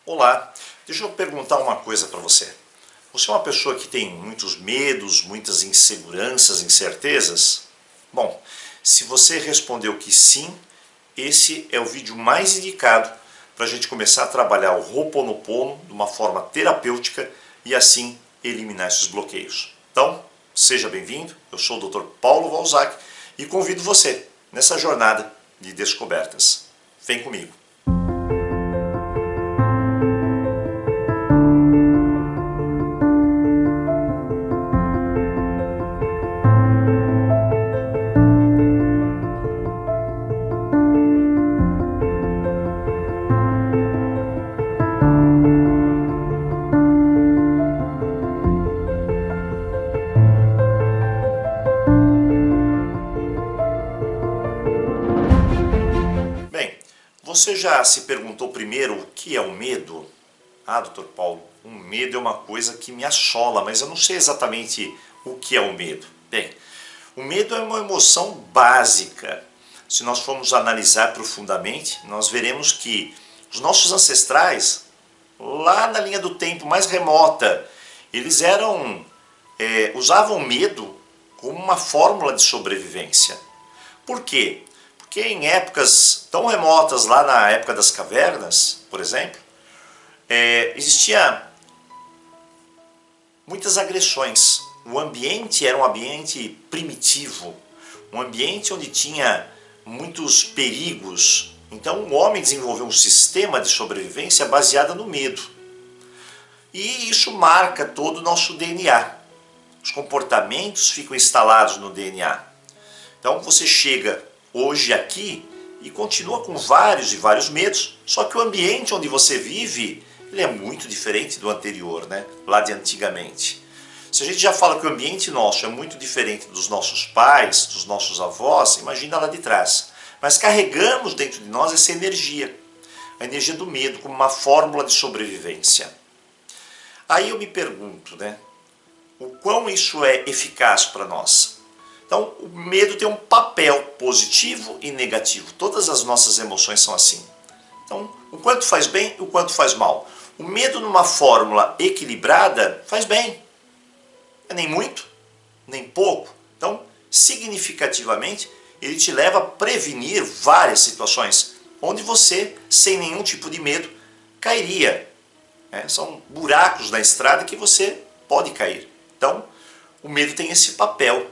Olá, deixa eu perguntar uma coisa para você. Você é uma pessoa que tem muitos medos, muitas inseguranças, incertezas? Bom, se você respondeu que sim, esse é o vídeo mais indicado para a gente começar a trabalhar o Ho'oponopono de uma forma terapêutica e assim eliminar esses bloqueios. Então, seja bem-vindo, eu sou o Dr. Paulo Valzac e convido você nessa jornada de descobertas. Vem comigo. Bem, você já se perguntou primeiro o que é o medo? Ah, doutor Paulo, o medo é uma coisa que me assola, mas eu não sei exatamente o que é o medo. Bem, o medo é uma emoção básica. Se nós formos analisar profundamente, nós veremos que os nossos ancestrais, lá na linha do tempo mais remota, eles usavam medo como uma fórmula de sobrevivência. Por quê? Porque em épocas tão remotas, lá na época das cavernas, por exemplo, existia muitas agressões. O ambiente era um ambiente primitivo, um ambiente onde tinha muitos perigos. Então o homem desenvolveu um sistema de sobrevivência baseado no medo. E isso marca todo o nosso DNA. Os comportamentos ficam instalados no DNA. Então você chega hoje aqui e continua com vários e vários medos, só que o ambiente onde você vive, ele é muito diferente do anterior, né? Lá de antigamente. Se a gente já fala que o ambiente nosso é muito diferente dos nossos pais, dos nossos avós, imagina lá de trás. Mas carregamos dentro de nós essa energia, a energia do medo, como uma fórmula de sobrevivência. Aí eu me pergunto, né? O quão isso é eficaz para nós? Então, o medo tem um papel positivo e negativo. Todas as nossas emoções são assim. Então, o quanto faz bem e o quanto faz mal. O medo numa fórmula equilibrada faz bem. Nem muito, nem pouco. Então, significativamente, ele te leva a prevenir várias situações onde você, sem nenhum tipo de medo, cairia. São buracos na estrada que você pode cair. Então, o medo tem esse papel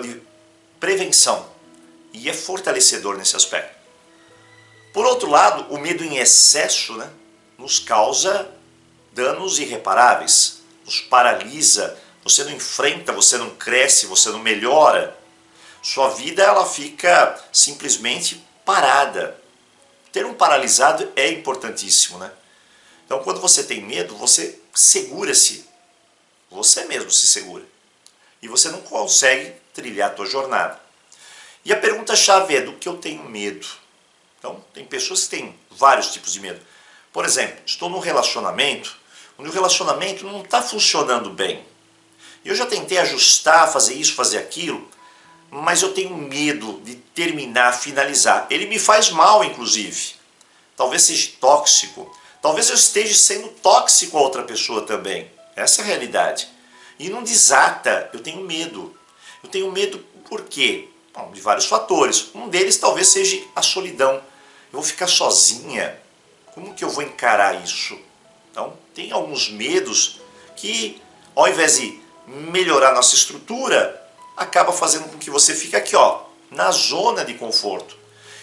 de prevenção, e é fortalecedor nesse aspecto. Por outro lado, o medo em excesso, né, nos causa danos irreparáveis, nos paralisa, você não enfrenta, você não cresce, você não melhora. Sua vida ela fica simplesmente parada. Ter um paralisado é importantíssimo, né? Então quando você tem medo, você segura-se, você mesmo se segura. E você não consegue trilhar a tua jornada. E a pergunta-chave é: do que eu tenho medo? Então, tem pessoas que têm vários tipos de medo. Por exemplo, estou num relacionamento onde o relacionamento não está funcionando bem. Eu já tentei ajustar, fazer isso, fazer aquilo, mas eu tenho medo de terminar, finalizar. Ele me faz mal, inclusive. Talvez seja tóxico. Talvez eu esteja sendo tóxico a outra pessoa também. Essa é a realidade. E não desata, eu tenho medo. Eu tenho medo por quê? Bom, de vários fatores. Um deles talvez seja a solidão. Eu vou ficar sozinha. Como que eu vou encarar isso? Então, tem alguns medos que, ao invés de melhorar nossa estrutura, acaba fazendo com que você fique aqui, ó, na zona de conforto.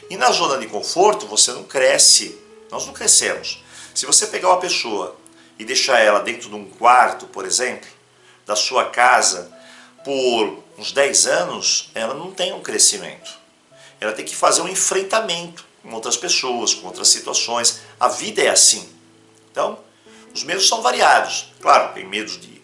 E na zona de conforto você não cresce. Nós não crescemos. Se você pegar uma pessoa e deixar ela dentro de um quarto, por exemplo, da sua casa por uns 10 anos, ela não tem um crescimento. Ela tem que fazer um enfrentamento com outras pessoas, com outras situações. A vida é assim. Então, os medos são variados. Claro, tem medo de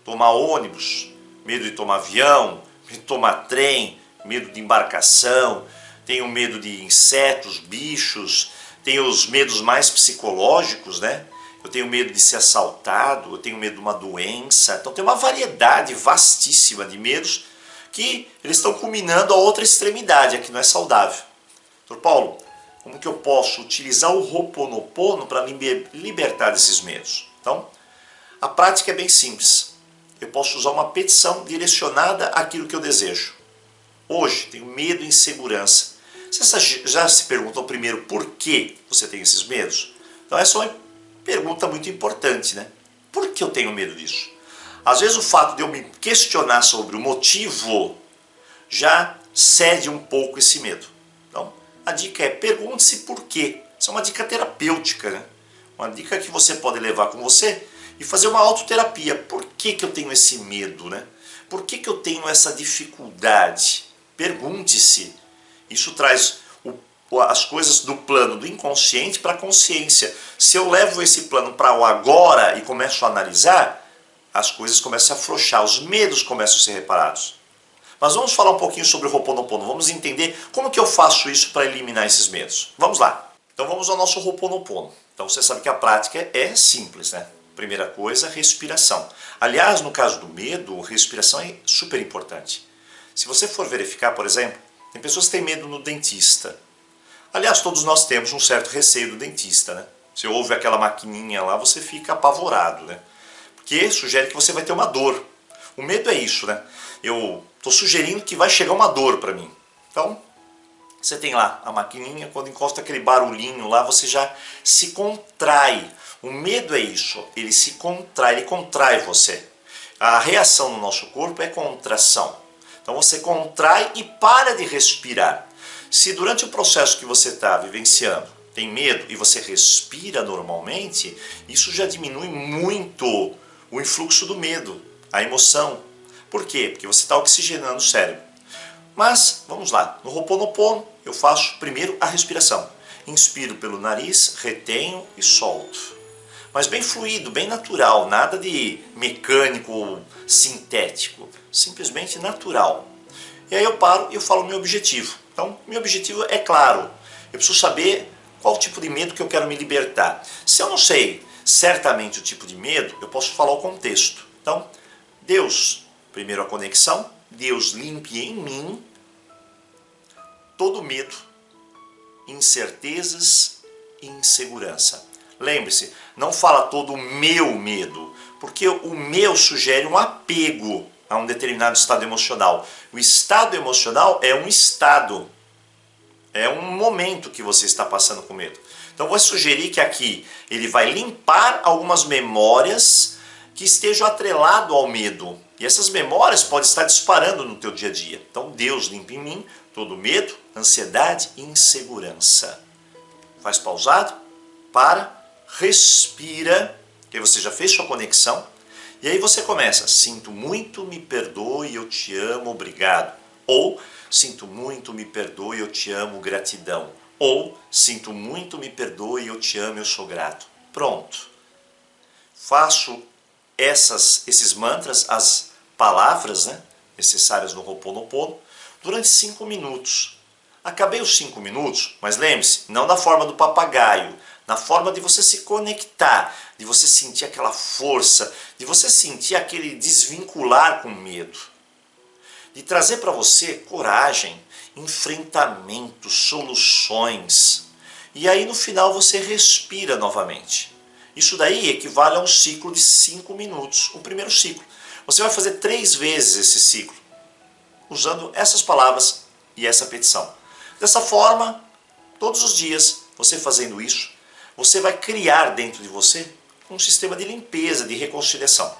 tomar ônibus, medo de tomar avião, medo de tomar trem, medo de embarcação, tem o medo de insetos, bichos, tem os medos mais psicológicos, né? Eu tenho medo de ser assaltado, eu tenho medo de uma doença. Então tem uma variedade vastíssima de medos que eles estão culminando a outra extremidade, a que não é saudável. Doutor Paulo, Como que eu posso utilizar o Ho'oponopono para libertar desses medos? Então, a prática é bem simples. Eu posso usar uma petição direcionada àquilo que eu desejo. Hoje, tenho medo e insegurança. Você já se perguntou primeiro por que você tem esses medos? Então essa é uma pergunta muito importante, né? Por que eu tenho medo disso? Às vezes o fato de eu me questionar sobre o motivo já cede um pouco esse medo. Então, a dica é pergunte-se por quê. Isso é uma dica terapêutica, né? Uma dica que você pode levar com você e fazer uma autoterapia. Por que eu tenho esse medo, né? Por que eu tenho essa dificuldade? Pergunte-se. Isso traz as coisas do plano do inconsciente para a consciência. Se eu levo esse plano para o agora e começo a analisar, as coisas começam a afrouxar, os medos começam a ser reparados. Mas vamos falar um pouquinho sobre o Ho'oponopono, vamos entender como que eu faço isso para eliminar esses medos. Vamos lá. Então vamos ao nosso Ho'oponopono. Então você sabe que a prática é simples, né? Primeira coisa, respiração. Aliás, no caso do medo, respiração é super importante. Se você for verificar, por exemplo, tem pessoas que têm medo no dentista. Aliás, todos nós temos um certo receio do dentista, né? Se ouve aquela maquininha lá, você fica apavorado, né? Porque sugere que você vai ter uma dor. O medo é isso, né? Eu estou sugerindo que vai chegar uma dor para mim. Então, você tem lá a maquininha, quando encosta aquele barulhinho lá, você já se contrai. O medo é isso, ele se contrai, ele contrai você. A reação no nosso corpo é contração. Então você contrai e para de respirar. Se durante o processo que você está vivenciando tem medo e você respira normalmente, isso já diminui muito o influxo do medo, a emoção. Por quê? Porque você está oxigenando o cérebro. Mas, vamos lá, no Ho'oponopono eu faço primeiro a respiração. Inspiro pelo nariz, retenho e solto. Mas bem fluido, bem natural, nada de mecânico ou sintético, simplesmente natural. E aí eu paro e eu falo o meu objetivo. Então, meu objetivo é claro, eu preciso saber qual o tipo de medo que eu quero me libertar. Se eu não sei certamente o tipo de medo, eu posso falar o contexto. Então, Deus, primeiro a conexão, Deus limpe em mim todo medo, incertezas e insegurança. Lembre-se, não fala todo o meu medo, porque o meu sugere um apego a um determinado estado emocional. O estado emocional é um estado, é um momento que você está passando com medo. Então vou sugerir que aqui ele vai limpar algumas memórias que estejam atrelado ao medo. E essas memórias podem estar disparando no teu dia a dia. Então Deus limpa em mim todo medo, ansiedade e insegurança. Faz pausado, para, respira, que você já fez sua conexão. E aí você começa, sinto muito, me perdoe, eu te amo, obrigado. Ou, sinto muito, me perdoe, eu te amo, gratidão. Ou, sinto muito, me perdoe, eu te amo, eu sou grato. Pronto. Faço esses mantras, as palavras, né, necessárias no Ho'oponopono, durante 5 minutos. Acabei os 5 minutos, mas lembre-se, não da forma do papagaio, na forma de você se conectar, de você sentir aquela força, de você sentir aquele desvincular com medo, de trazer para você coragem, enfrentamento, soluções. E aí no final você respira novamente. Isso daí equivale a um ciclo de 5 minutos, o primeiro ciclo. Você vai fazer 3 vezes esse ciclo, usando essas palavras e essa petição. Dessa forma, todos os dias, você fazendo isso, você vai criar dentro de você um sistema de limpeza, de reconciliação.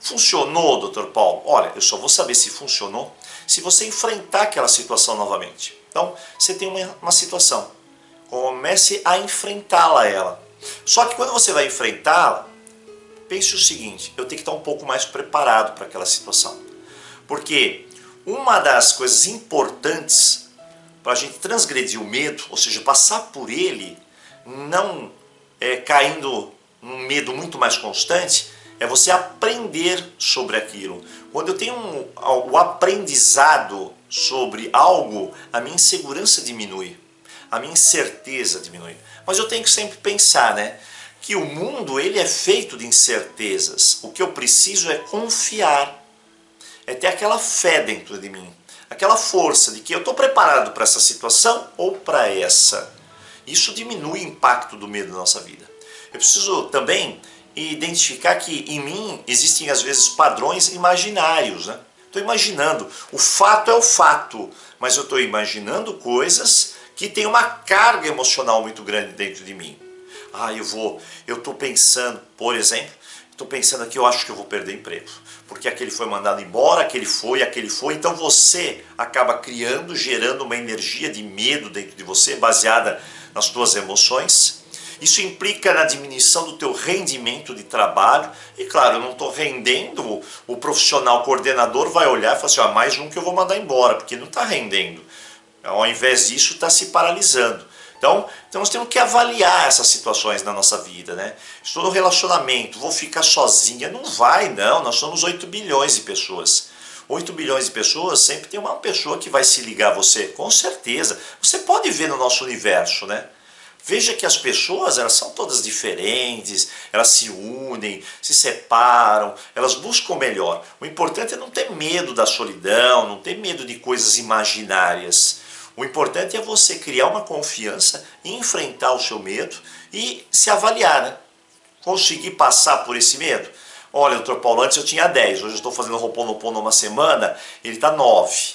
Funcionou, Dr. Paulo? Olha, eu só vou saber se funcionou se você enfrentar aquela situação novamente. Então, você tem uma situação, comece a enfrentá-la ela. Só que quando você vai enfrentá-la, pense o seguinte, eu tenho que estar um pouco mais preparado para aquela situação. Porque uma das coisas importantes para a gente transgredir o medo, ou seja, passar por ele, não caindo num medo muito mais constante, é você aprender sobre aquilo. Quando eu tenho o aprendizado sobre algo, a minha insegurança diminui, a minha incerteza diminui. Mas eu tenho que sempre pensar, né, que o mundo ele é feito de incertezas. O que eu preciso é confiar, é ter aquela fé dentro de mim, aquela força de que eu estou preparado para essa situação ou para essa. Isso diminui o impacto do medo na nossa vida. Eu preciso também identificar que em mim existem às vezes padrões imaginários, né? Estou imaginando, o fato é o fato, mas eu estou imaginando coisas que têm uma carga emocional muito grande dentro de mim. Eu estou pensando, por exemplo, estou pensando aqui, eu acho que eu vou perder emprego, porque aquele foi mandado embora, aquele foi, então você acaba criando, gerando uma energia de medo dentro de você, baseada nas tuas emoções. Isso implica na diminuição do teu rendimento de trabalho. E claro, eu não estou rendendo, o profissional coordenador vai olhar e falar assim, mais um que eu vou mandar embora, porque não está rendendo. Ao invés disso, está se paralisando. Então nós temos que avaliar essas situações na nossa vida, né? Estou no relacionamento, vou ficar sozinha. Não vai, não. Nós somos 8 bilhões de pessoas. 8 bilhões de pessoas, sempre tem uma pessoa que vai se ligar a você, com certeza. Você pode ver no nosso universo, né? Veja que as pessoas, elas são todas diferentes, elas se unem, se separam, elas buscam o melhor. O importante é não ter medo da solidão, não ter medo de coisas imaginárias. O importante é você criar uma confiança, enfrentar o seu medo e se avaliar, né? Conseguir passar por esse medo. Olha, doutor Paulo, antes eu tinha 10, hoje eu estou fazendo Ho'oponopono uma semana, ele está 9.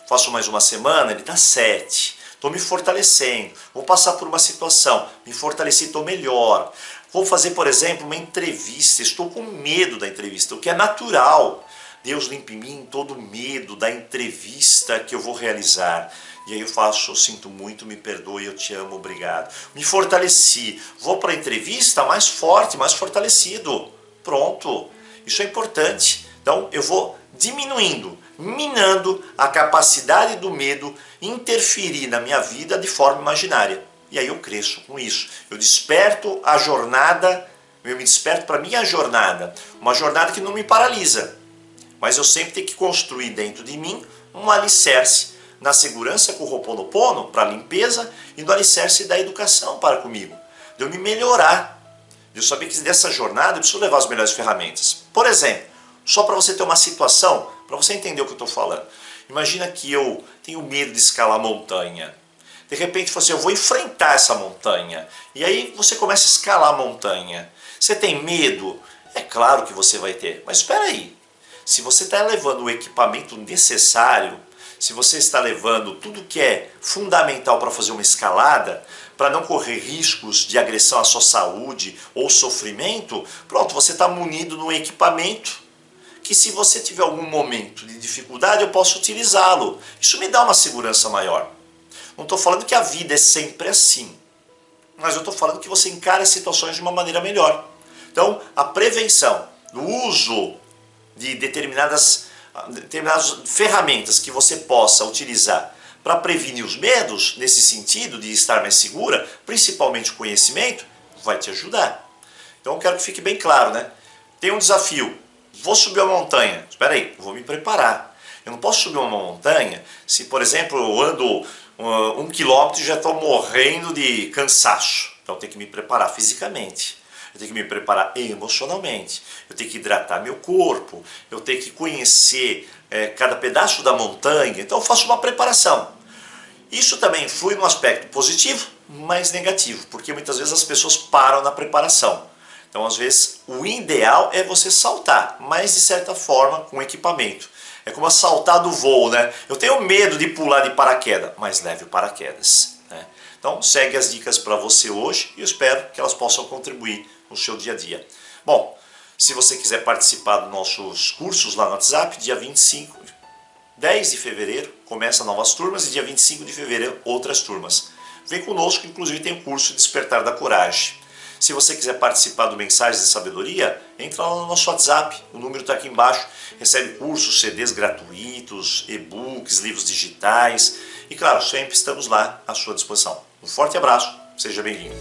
Faço mais uma semana, ele está 7. Estou me fortalecendo, vou passar por uma situação, me fortaleci, estou melhor. Vou fazer, por exemplo, uma entrevista, estou com medo da entrevista, o que é natural. Deus limpa em mim todo o medo da entrevista que eu vou realizar. E aí eu faço, eu sinto muito, me perdoe, eu te amo, obrigado. Me fortaleci, vou para a entrevista mais forte, mais fortalecido. Pronto, isso é importante. Então eu vou diminuindo, minando a capacidade do medo interferir na minha vida de forma imaginária. E aí eu cresço com isso. Eu desperto a jornada, eu me desperto para a minha jornada. Uma jornada que não me paralisa. Mas eu sempre tenho que construir dentro de mim um alicerce na segurança com o Ho'oponopono para a limpeza e no alicerce da educação para comigo. De eu me melhorar. De eu saber que dessa jornada eu preciso levar as melhores ferramentas. Por exemplo, só para você ter uma situação, para você entender o que eu estou falando. Imagina que eu tenho medo de escalar montanha. De repente você, eu vou enfrentar essa montanha. E aí você começa a escalar a montanha. Você tem medo? É claro que você vai ter. Mas espera aí. Se você está levando o equipamento necessário, se você está levando tudo que é fundamental para fazer uma escalada, para não correr riscos de agressão à sua saúde ou sofrimento, pronto, você está munido no equipamento que se você tiver algum momento de dificuldade, eu posso utilizá-lo. Isso me dá uma segurança maior. Não estou falando que a vida é sempre assim, mas eu estou falando que você encara as situações de uma maneira melhor. Então, a prevenção, o uso de determinadas ferramentas que você possa utilizar para prevenir os medos, nesse sentido de estar mais segura, principalmente o conhecimento, vai te ajudar. Então eu quero que fique bem claro, né? Tem um desafio, vou subir uma montanha, espera aí, vou me preparar. Eu não posso subir uma montanha se, por exemplo, eu ando 1 quilômetro e já estou morrendo de cansaço. Então eu tenho que me preparar fisicamente. Eu tenho que me preparar emocionalmente, eu tenho que hidratar meu corpo, eu tenho que conhecer cada pedaço da montanha, então eu faço uma preparação. Isso também influi no aspecto positivo, mas negativo, porque muitas vezes as pessoas param na preparação. Então às vezes o ideal é você saltar, mas de certa forma com equipamento. É como saltar do voo, né? Eu tenho medo de pular de paraquedas, mas leve o paraquedas, né? Então segue as dicas para você hoje e eu espero que elas possam contribuir no seu dia a dia. Bom, se você quiser participar dos nossos cursos lá no WhatsApp, dia 10 de fevereiro começa novas turmas e dia 25 de fevereiro outras turmas. Vem conosco, inclusive tem o curso Despertar da Coragem. Se você quiser participar do Mensagens de Sabedoria, entra lá no nosso WhatsApp, o número está aqui embaixo, recebe cursos, CDs gratuitos, e-books, livros digitais e claro, sempre estamos lá à sua disposição. Um forte abraço, seja bem-vindo.